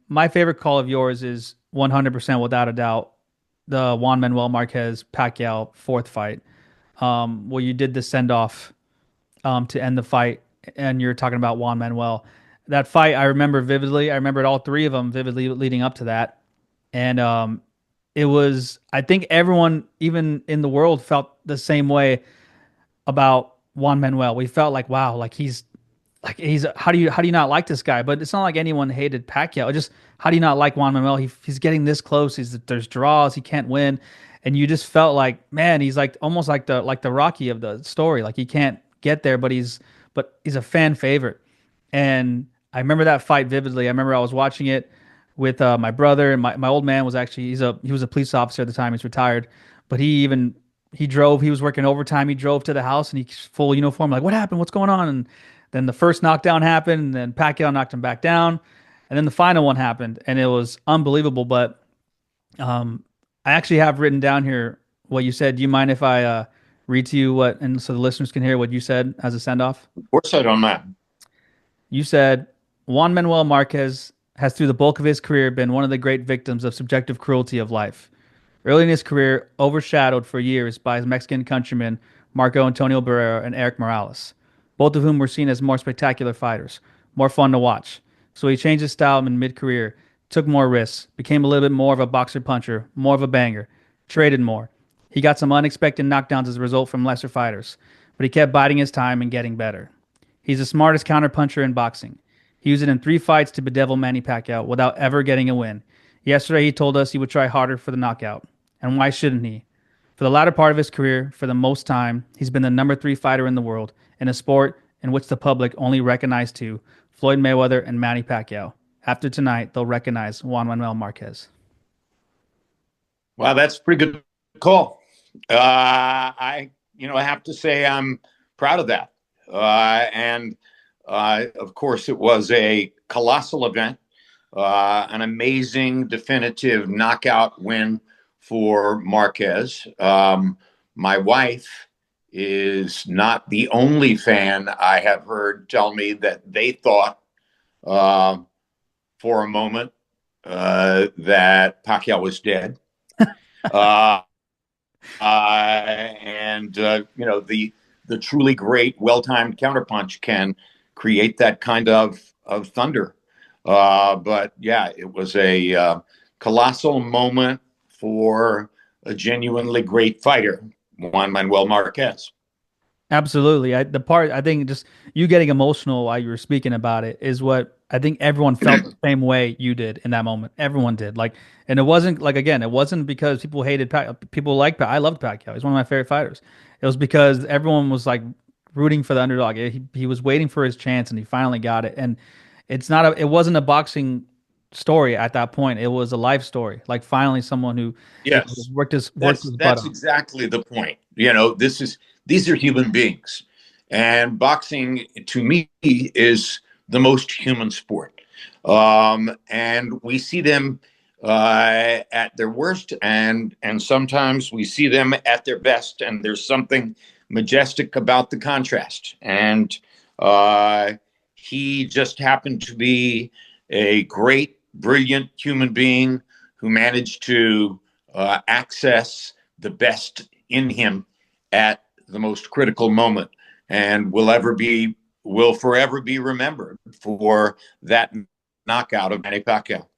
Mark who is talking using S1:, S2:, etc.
S1: my favorite call of yours is 100% without a doubt the Juan Manuel Marquez Pacquiao fourth fight, where you did the send off to end the fight, and you're talking about Juan Manuel. That fight I remember vividly. I remembered all three of them vividly leading up to that, and it was. I think everyone, even in the world, felt the same way about Juan Manuel. We felt like, wow, like he's how do you not like this guy? But it's not like anyone hated Pacquiao. It just how do you not like Juan Manuel? He's getting this close. There's draws. He can't win, and you just felt like, man, he's like almost like the Rocky of the story. Like he can't get there, but he's a fan favorite. And I remember that fight vividly. I remember I was watching it with my brother, and my old man was actually he was a police officer at the time. He's retired, but he drove. He was working overtime. He drove to the house and he's full uniform. Like, what happened? What's going on? And then the first knockdown happened, and then Pacquiao knocked him back down, and then the final one happened, and it was unbelievable. But I actually have written down here what you said. Do you mind if I read to you what, and so the listeners can hear what you said as a send off?
S2: Of course, I don't mind.
S1: You said Juan Manuel Marquez has, through the bulk of his career, been one of the great victims of subjective cruelty of life. Early in his career, overshadowed for years by his Mexican countrymen Marco Antonio Barrera and Eric Morales, both of whom were seen as more spectacular fighters, more fun to watch. So he changed his style in mid-career, took more risks, became a little bit more of a boxer puncher, more of a banger, traded more. He got some unexpected knockdowns as a result from lesser fighters, but he kept biding his time and getting better. He's the smartest counterpuncher in boxing. He used it in 3 fights to bedevil Manny Pacquiao without ever getting a win. Yesterday, he told us he would try harder for the knockout. And why shouldn't he? For the latter part of his career, for the most time, he's been the number 3 fighter in the world in a sport in which the public only recognize two, Floyd Mayweather and Manny Pacquiao. After tonight, they'll recognize Juan Manuel Marquez.
S2: Wow, that's a pretty good call. I have to say I'm proud of that. And of course, it was a colossal event, an amazing definitive knockout win for Marquez. My wife is not the only fan I have heard tell me that they thought uh, for a moment that Pacquiao was dead. Uh, and the truly great, well-timed counterpunch can create that kind of thunder. But yeah, it was a colossal moment for a genuinely great fighter, Juan Manuel Marquez.
S1: Absolutely. The part I think just you getting emotional while you were speaking about it is what I think everyone felt the same way you did in that moment. Everyone did. Like, and it wasn't like again, it wasn't because people hated people like I loved Pacquiao. He's one of my favorite fighters. It was because everyone was like rooting for the underdog. He was waiting for his chance and he finally got it. And it wasn't a boxing story at that point. It was a life story. Like finally someone who
S2: Yes,
S1: worked his butt
S2: that's
S1: off.
S2: exactly the point. These are human beings, and boxing to me is the most human sport. And we see them at their worst, and sometimes we see them at their best. And there's something majestic about the contrast. And uh, he just happened to be a great, brilliant human being who managed to access the best in him at the most critical moment, and will forever be remembered for that knockout of Manny Pacquiao.